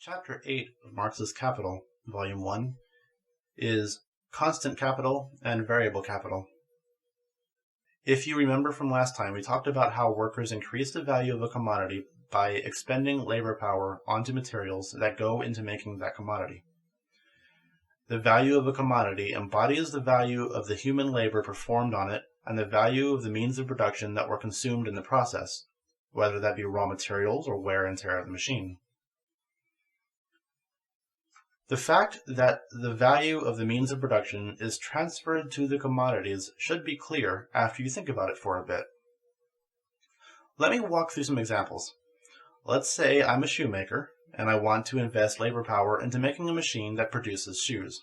Chapter 8 of Marx's Capital, Volume 1, is constant capital and variable capital. If you remember from last time, we talked about how workers increase the value of a commodity by expending labor power onto materials that go into making that commodity. The value of a commodity embodies the value of the human labor performed on it and the value of the means of production that were consumed in the process, whether that be raw materials or wear and tear of the machine. The fact that the value of the means of production is transferred to the commodities should be clear after you think about it for a bit. Let me walk through some examples. Let's say I'm a shoemaker and I want to invest labor power into making a machine that produces shoes.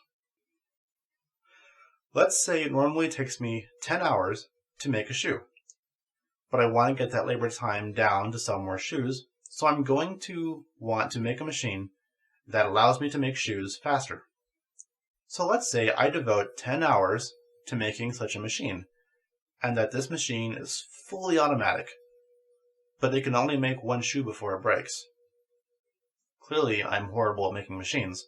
Let's say it normally takes me 10 hours to make a shoe, but I want to get that labor time down to sell more shoes, so I'm going to want to make a machine that allows me to make shoes faster. So let's say I devote 10 hours to making such a machine, and that this machine is fully automatic, but it can only make one shoe before it breaks. Clearly, I'm horrible at making machines.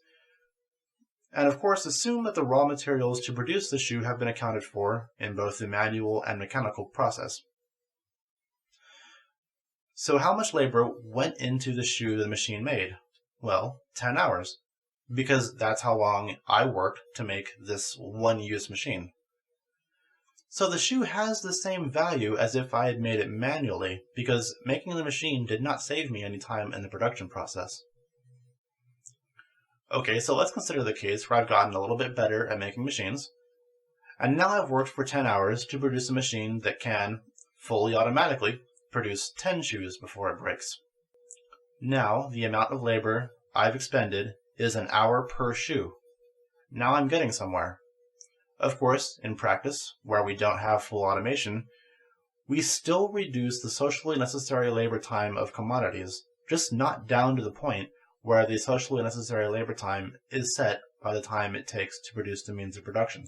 And of course, assume that the raw materials to produce the shoe have been accounted for in both the manual and mechanical process. So how much labor went into the shoe the machine made? Well, 10 hours, because that's how long I worked to make this one-use machine. So the shoe has the same value as if I had made it manually, because making the machine did not save me any time in the production process. Okay, so let's consider the case where I've gotten a little bit better at making machines, and now I've worked for 10 hours to produce a machine that can, fully automatically, produce 10 shoes before it breaks. Now, the amount of labor I've expended is an hour per shoe. Now I'm getting somewhere. Of course, in practice, where we don't have full automation, we still reduce the socially necessary labor time of commodities, just not down to the point where the socially necessary labor time is set by the time it takes to produce the means of production.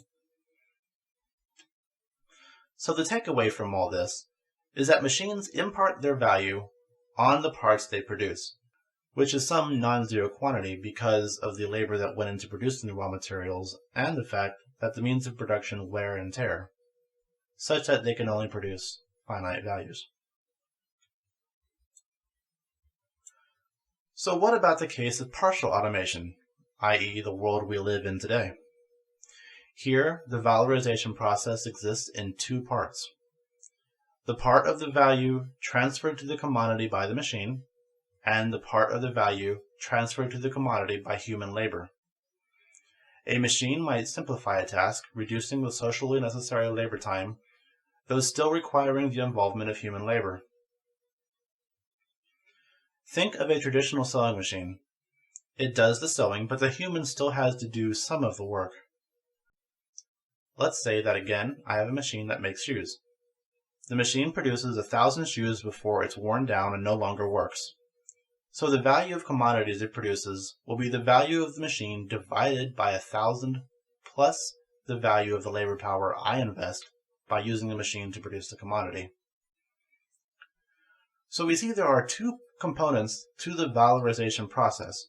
So the takeaway from all this is that machines impart their value on the parts they produce, which is some non-zero quantity because of the labor that went into producing the raw materials and the fact that the means of production wear and tear, such that they can only produce finite values. So what about the case of partial automation, i.e. the world we live in today? Here, the valorization process exists in two parts. The part of the value transferred to the commodity by the machine, and the part of the value transferred to the commodity by human labor. A machine might simplify a task, reducing the socially necessary labor time, though still requiring the involvement of human labor. Think of a traditional sewing machine. It does the sewing, but the human still has to do some of the work. Let's say that again, I have a machine that makes shoes. The machine produces 1,000 shoes before it's worn down and no longer works. So the value of commodities it produces will be the value of the machine divided by 1,000 plus the value of the labor power I invest by using the machine to produce the commodity. So we see there are two components to the valorization process,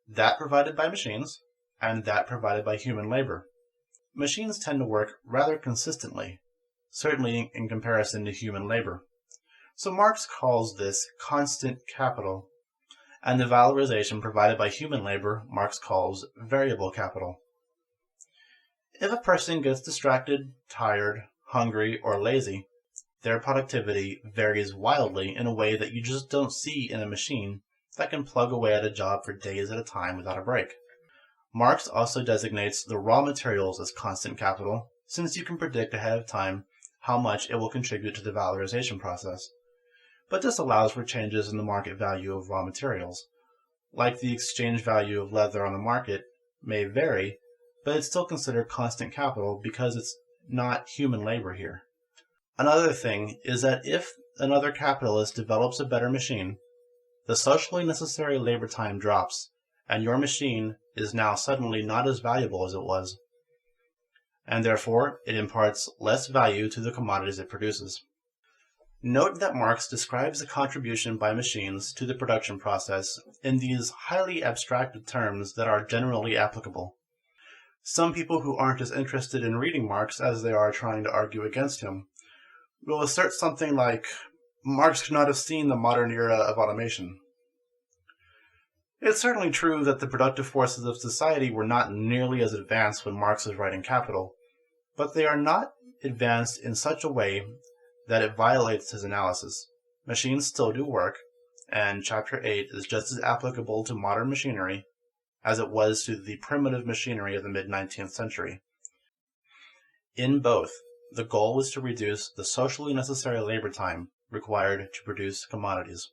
that provided by machines and that provided by human labor. Machines tend to work rather consistently, certainly in comparison to human labor. So Marx calls this constant capital, and the valorization provided by human labor Marx calls variable capital. If a person gets distracted, tired, hungry, or lazy, their productivity varies wildly in a way that you just don't see in a machine that can plug away at a job for days at a time without a break. Marx also designates the raw materials as constant capital, since you can predict ahead of time how much it will contribute to the valorization process. But this allows for changes in the market value of raw materials. Like the exchange value of leather on the market may vary, but it's still considered constant capital because it's not human labor here. Another thing is that if another capitalist develops a better machine, the socially necessary labor time drops, and your machine is now suddenly not as valuable as it was, and therefore it imparts less value to the commodities it produces. Note that Marx describes the contribution by machines to the production process in these highly abstracted terms that are generally applicable. Some people who aren't as interested in reading Marx as they are trying to argue against him will assert something like, Marx could not have seen the modern era of automation. It's certainly true that the productive forces of society were not nearly as advanced when Marx was writing Capital, but they are not advanced in such a way that it violates his analysis. Machines still do work, and Chapter 8 is just as applicable to modern machinery as it was to the primitive machinery of the mid-19th century. In both, the goal was to reduce the socially necessary labor time required to produce commodities.